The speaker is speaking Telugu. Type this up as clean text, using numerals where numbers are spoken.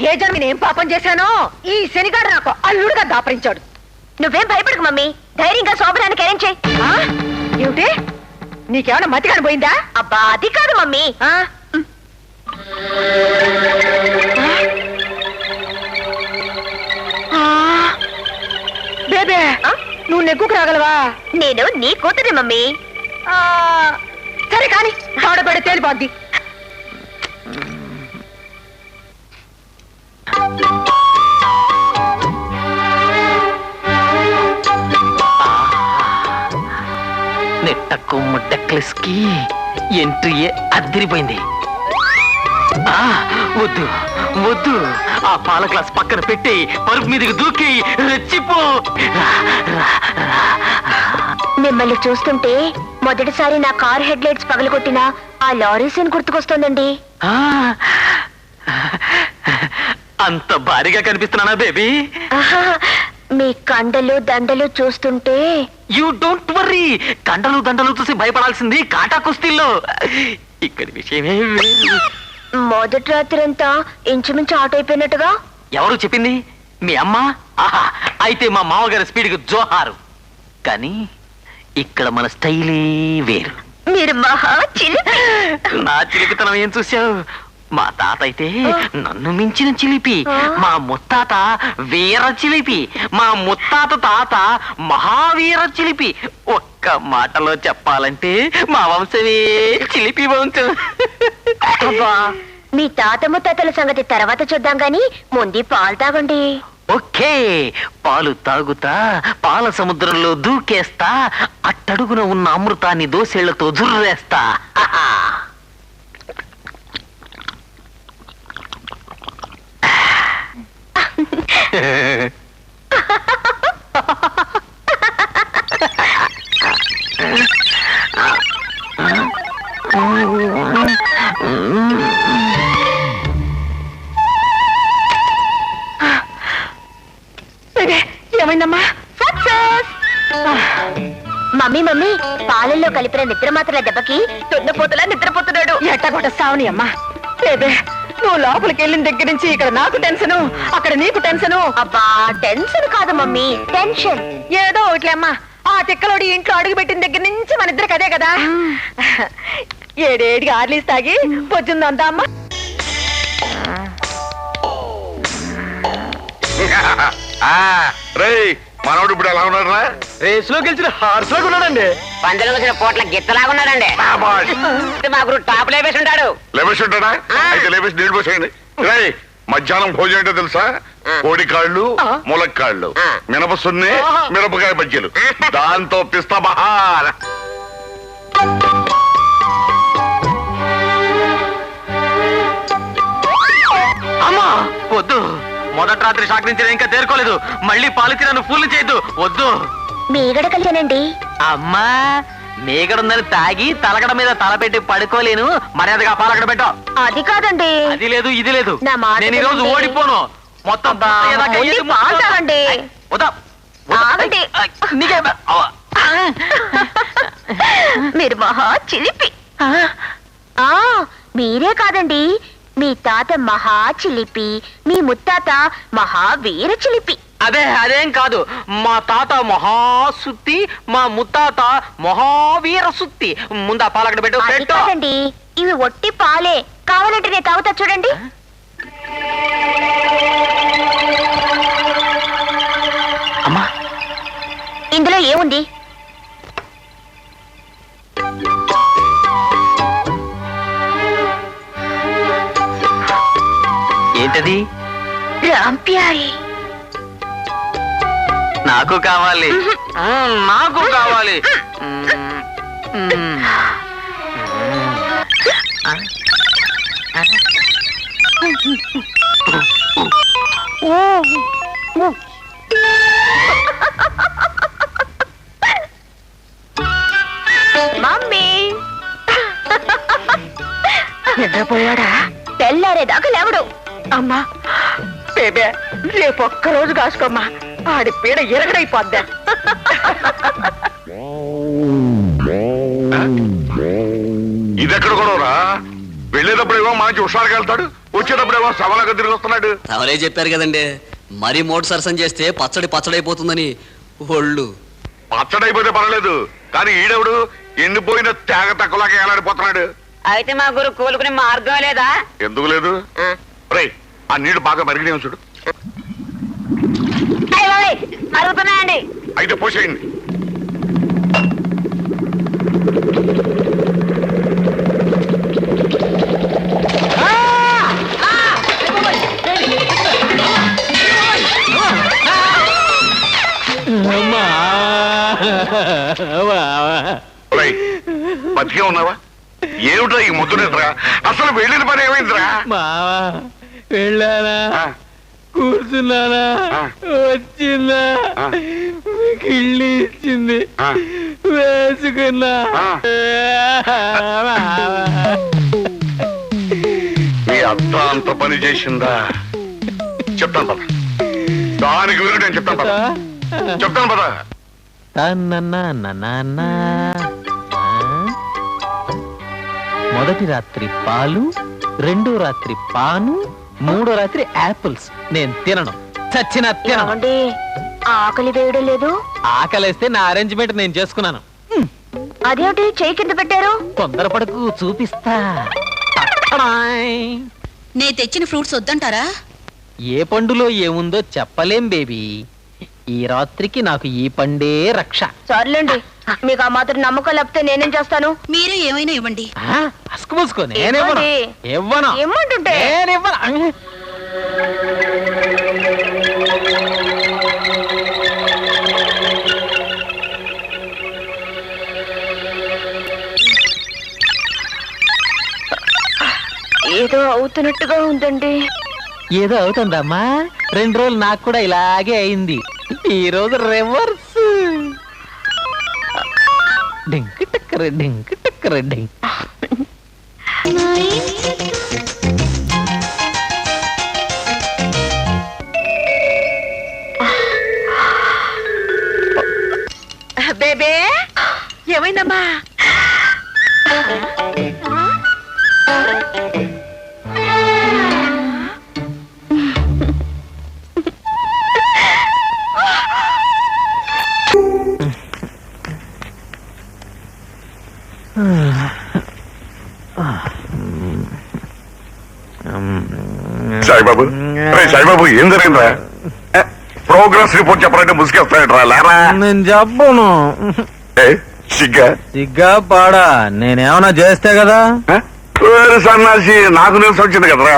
ఏ జన్మ నేనేం పాపం చేశానో ఈ శనిగాడు నాకు అల్లుడుగా దాపరించాడు. నువ్వేం భయపడకు మమ్మీ, ధైర్యంగా శోభనానికి అరేంజ్ చేయి. ఏమిటి, నీకేమైనా మతి కానిపోయిందా? అబ్బా అది కాదు మమ్మీ. బేబే నువ్వు నెగ్గుకు రాగలవా? నేను నీ కూతురి మమ్మీ. సరే కాని ఆడబడి తేలిపోద్ది. నెట్టకు ముడ్డక్లెస్ కి ఎంట్రీ అద్దరిపోయింది. వద్దు వద్దు, ఆ పాల గ్లాస్ పక్కన పెట్టి పరుపు మీదకి దూకి రెచ్చిపో. మిమ్మల్ని చూస్తుంటే మొదటిసారి నా కార్ హెడ్ లైట్స్ పగలగొట్టిన ఆ లారీ సీన్ గుర్తుకొస్తోందండి. అంత భారీగా కనిపిస్తున్నానా బేబీ? మీ కండలు దండలు చూస్తుంటే. యూ డోంట్ వర్రీ, కండలు దండలు చూసి భయపడాల్సింది కాటా కుస్తీల్లో. ఇక్కడి విషయమే వేరు. మొదటి రాత్రి అంతా ఇంచుమించు ఆట అయిపోయినట్టుగా. ఎవరు చెప్పింది? మీ అమ్మ? ఆహా, అయితే మా మామగారి స్పీడ్కి జోహారు. కానీ ఇక్కడ మన స్టైలే వేరు. మీరు మహా చిలిపి. నా చిలిపితనం ఏం చూసావు? మా తాత అయితే నన్ను మించిన చిలిపి, మా ముత్తాత వీర చిలిపి, మా ముత్తాత తాత మహావీర చిలిపి. ఒక్క మాటలో చెప్పాలంటే మా వంశమే చిలిపి వంశం. అబ్బా, మీ తాత ముత్తాతల సంగతి తర్వాత చూద్దాం గాని ముందు పాలు తాగండి. ఓకే, పాలు తాగుతా, పాల సముద్రంలో దూకేస్తా, అట్టడుగున ఉన్న అమృతాన్ని దోసేళ్లతో జుర్రేస్తా. ఏమైందమ్మా? మమ్మీ మమ్మీ, పాలల్లో కలిపిన నిద్ర మాత్రల దెబ్బకి దున్నపోతులా నిద్రపోతున్నాడు. ఎట్టగొట్ట సావని అమ్మా. బేబే నువ్వు లోపలికి వెళ్ళిన దగ్గర నుంచి ఇక్కడ నాకు టెన్షను, అక్కడ నీకు టెన్షను. అబ్బా టెన్షన్ కాదు మమ్మీ, టెన్షన్. ఏదో ఒకటి అమ్మా, ఆ తిక్కలోడి ఇంట్లో అడుగు పెట్టిన దగ్గర నుంచి మన ఇద్దరికి అదే కదా. ఏడేడికి ఆర్లీస్ తాగి పొద్దుందంతా అమ్మా. మనోడు ఇప్పుడు ఎలా ఉన్నారా? రేసులో గెలిచిన హార్స్ లాగా ఉన్నాడండి. పందెలు వచ్చిన పోట్ల గిత్తలాగా ఉన్నాడండి. మా గురు టాప్ లేవేసి ఉంటాడు. లేవేసి ఉంటాడా? అయితే లేవేసి నీళ్ళు పోసేయండి. మధ్యాహ్నం భోజనం ఏంటో తెలుసా? కోడి కాళ్ళు, ములక్కాళ్ళు, మినప సున్ని, మిరపకాయ బజ్జీలు, దాంతో పిస్తా బహార్. అమ్మా వద్దు, మొదటి రాత్రి షాక్ నుంచి ఇంకా తేరుకోలేదు. మళ్ళీ పాలిచి నన్ను ఫుల్ చేయొద్దు, వద్దు. మీగడ కలిసానండి. అమ్మా మేగడుందని తాగి తలగడ మీద తల పెట్టి పడుకోలేను, మర్యాదగా పాలకడ పెట్టావు. అది కాదండి. అది లేదు ఇది లేదు, నా మాట నేను ఈ రోజు వినండి. ఓడిపోను. మొత్తం ఆగండి. మీరు మహా చిలిపి. మీరే కాదండి, మీ తాత మహా చిలిపి, మీ ముత్తాత మహావీర చిలిపి. అదేం కాదు, మా తాత మహాసుత్తి, మా ముత్తాత మహావీర సుత్తి. ముందా పాలకడ పెట్టు. అది కాదండి, ఇవి ఒట్టి పాలే. కావాలంటే నేను తాగుతా చూడండి. అమ్మా ఇందులో ఏముంది? ఏంటది? రాంప్యాయి. నాకు కావాలి, నాకు కావాలి. మమ్మీ నిద్రపోయాడా? తెల్లారేదాకా లేవడు. అమ్మా బేబే రేపు ఒక్కరోజు కాసుకోమ్మా, ఆడి పీడ ఎరగడైపోద్దా. ఇదెక్కడ గొడవరా? వెళ్ళేటప్పుడు ఏమో మంచి హుషారుగా వెళ్తాడు, వచ్చేటప్పుడేమో సవాలుగా తిరిగి వస్తున్నాడు. అవరే చెప్పారు కదండి, మరీ మోటు సరసం చేస్తే పచ్చడి పచ్చడైపోతుందని. ఒళ్ళు పచ్చడైపోతే పర్వాలేదు, కానీ ఈడెవడు ఎండిపోయిన తేగ తక్కువలాగా ఏలాడిపోతున్నాడు. అయితే మా గురు కోలుకునే మార్గం లేదా? ఎందుకు లేదు? రేయ్, ఆ నీళ్లు బాగా మరిగినే చూడు. అడుగుతున్నాయండి. అయితే పోసేయండి. రేయ్, బతికే ఉన్నావా? ఏమిట్రా ఈ ముద్దునేట్రా? అసలు వెళ్ళిన పని ఏమైందిరా? మావా వెళ్ళానా, కూర్చున్నానా, వచ్చిందా, కిళ్ళి ఇచ్చింది, వేసుకున్నా. మీ అత్త అంత పని చేసిందా? చెప్తాను పద. దానికి వీరు నేను చెప్తాను పద. చెప్తాను పద. మొదటి రాత్రి పాలు, రెండో రాత్రి పాను, మూడో రాత్రి యాపిల్స్. నేను తినను, చచ్చిన తినను. ఏమండి, ఆకలి వేయడం లేదు? ఆకలేస్తే నా అరేంజ్మెంట్ నేను చేసుకున్నాను. అదేమిటి చేయి కింద పెట్టారు? తొందరపడకు, చూపిస్తా. నే తెచ్చిన ఫ్రూట్స్ వద్దంటారా? ఏ పండులో ఏముందో చెప్పలేం బేబీ. ఈ రాత్రికి నాకు ఈ పండే రక్ష. సర్లేండి, మీకు ఆ మాత్రం నమ్మకం లేకపోతే నేనేం చేస్తాను? మీరు ఏమైనా ఇవ్వండి. అసుకుమూసుకో, నేనివ్వను. ఇవ్వను, ఇమ్మంటుంటే నేనివ్వను. ఏదో అవుతున్నట్టుగా ఉందండి. ఏదో అవుతుందమ్మా. 2 రోజులు నాకు కూడా ఇలాగే అయింది. ఈ రోజు రివర్స్. డింక్ టక్కర డింక్ టక్కర డింక్. బేబే ఏమైందమ్మా? సాయిబాబు, సాయిబాబు ఏం జరిగిందా? ప్రోగ్రెస్ రిపోర్ట్ చెప్పాలంటే ముసుకేస్తాయట్రా లేరా? నేను చెప్పను. సిగ్గా సిగ్గా పాడా, నేనేమన్నా చేస్తే కదా. సన్నాసి నాకు నిలిసి వచ్చింది కదరా.